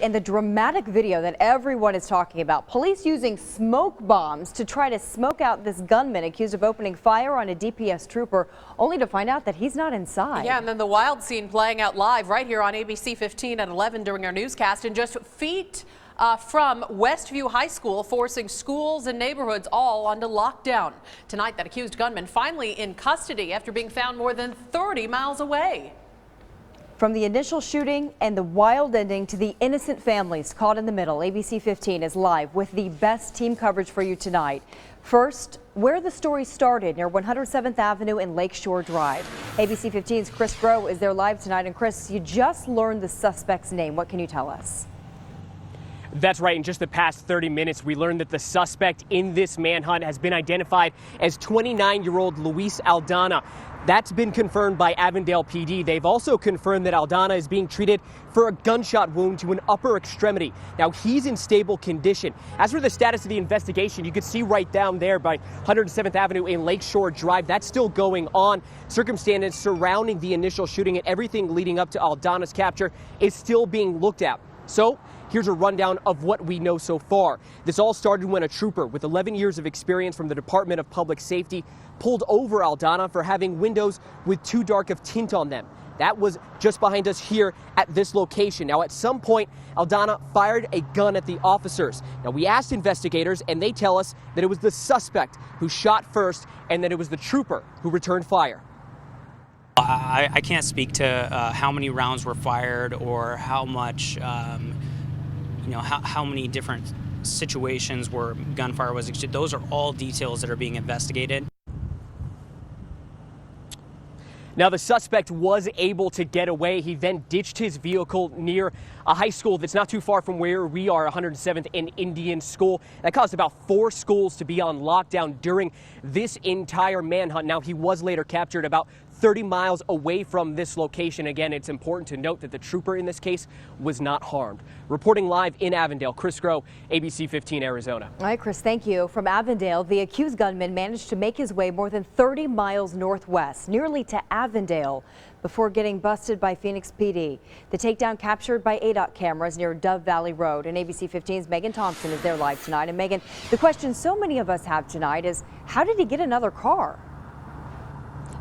And the dramatic video that everyone is talking about, police using smoke bombs to try to smoke out this gunman accused of opening fire on a DPS trooper, only to find out that he's not inside. Yeah, and then the wild scene playing out live right here on ABC 15 at 11 during our newscast, and just feet from Westview High School, forcing schools and neighborhoods all onto lockdown. Tonight, that accused gunman finally in custody after being found more than 30 miles away. From the initial shooting and the wild ending to the innocent families caught in the middle, ABC 15 is live with the best team coverage for you tonight. First, where the story started near 107th Avenue and Lakeshore Drive. ABC 15's Chris Groh is there live tonight. And Chris, you just learned the suspect's name. What can you tell us? That's right. In just the past 30 minutes, we learned that the suspect in this manhunt has been identified as 29-year-old Luis Aldana. That's been confirmed by Avondale PD. They've also confirmed that Aldana is being treated for a gunshot wound to an upper extremity. Now, he's in stable condition. As for the status of the investigation, you can see right down there by 107th Avenue in Lakeshore Drive, that's still going on. Circumstances surrounding the initial shooting and everything leading up to Aldana's capture is still being looked at. So here's a rundown of what we know so far. This all started when a trooper with 11 years of experience from the Department of Public Safety pulled over Aldana for having windows with too dark of tint on them. That was just behind us here at this location. Now, at some point, Aldana fired a gun at the officers. Now, we asked investigators, and they tell us that it was the suspect who shot first and that it was the trooper who returned fire. I can't speak to how many rounds were fired or how much, how many different situations where gunfire was exchanged. Those are all details that are being investigated. Now, the suspect was able to get away. He then ditched his vehicle near a high school that's not too far from where we are, 107th and Indian School. That caused about 4 schools to be on lockdown during this entire manhunt. Now, he was later captured about 30 miles away from this location. Again, it's important to note that the trooper in this case was not harmed. Reporting live in Avondale, Chris Groh, ABC 15 Arizona. All right, Chris, thank you. From Avondale, the accused gunman managed to make his way more than 30 miles northwest, nearly to Avondale, before getting busted by Phoenix PD. The takedown captured by ADOT cameras near Dove Valley Road. And ABC 15's Megan Thompson is there live tonight. And Megan, the question so many of us have tonight is, how did he get another car?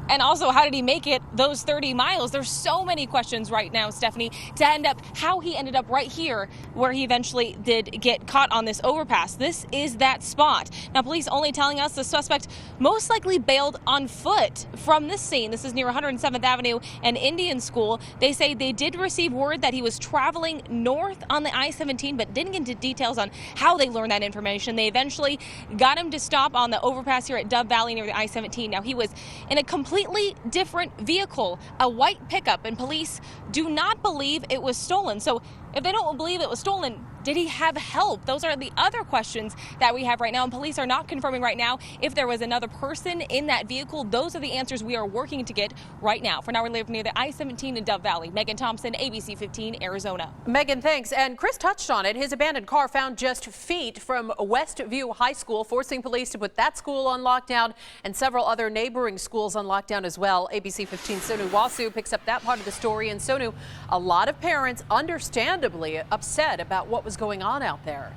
And also, how did he make it those 30 miles? There's so many questions right now, Stephanie, to end up how he ended up right here where he eventually did get caught on this overpass. This is that spot. Now, police only telling us the suspect most likely bailed on foot from this scene. This is near 107th Avenue and Indian School. They say they did receive word that he was traveling north on the I-17, but didn't get into details on how they learned that information. They eventually got him to stop on the overpass here at Dove Valley near the I-17. Now, he was in a completely different vehicle, a white pickup, and police do not believe it was stolen. So if they don't believe it was stolen, did he have help? Those are the other questions that we have right now, and police are not confirming right now if there was another person in that vehicle. Those are the answers we are working to get right now. For now, we live near the I-17 in Dove Valley. Megan Thompson, ABC 15, Arizona. Megan, thanks. And Chris touched on it. His abandoned car found just feet from Westview High School, forcing police to put that school on lockdown and several other neighboring schools on lockdown as well. ABC 15 Sonu Wasu picks up that part of the story. And Sonu, a lot of parents understandably upset about what was going on out there.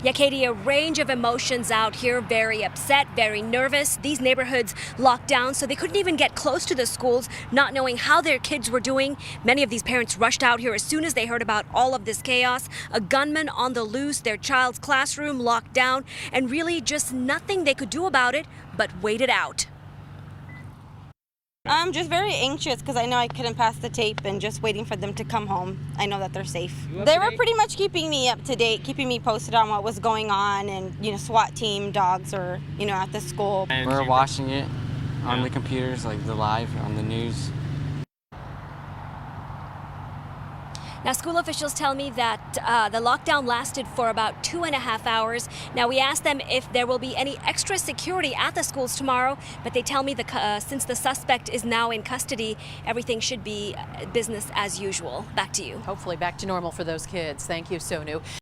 Yeah, Katie, a range of emotions out here. Very upset, very nervous. These neighborhoods locked down, so they couldn't even get close to the schools, not knowing how their kids were doing. Many of these parents rushed out here as soon as they heard about all of this chaos. A gunman on the loose, their child's classroom locked down, and really just nothing they could do about it but wait it out. I'm just very anxious because I know I couldn't pass the tape and just waiting for them to come home. I know that they're safe. They were pretty much keeping me up to date, keeping me posted on what was going on, and SWAT team dogs are at the school. We're watching it on the computers, like the live on the news. Now, school officials tell me that the lockdown lasted for about 2.5 hours. Now, we asked them if there will be any extra security at the schools tomorrow, but they tell me since the suspect is now in custody, everything should be business as usual. Back to you. Hopefully back to normal for those kids. Thank you, Sonu.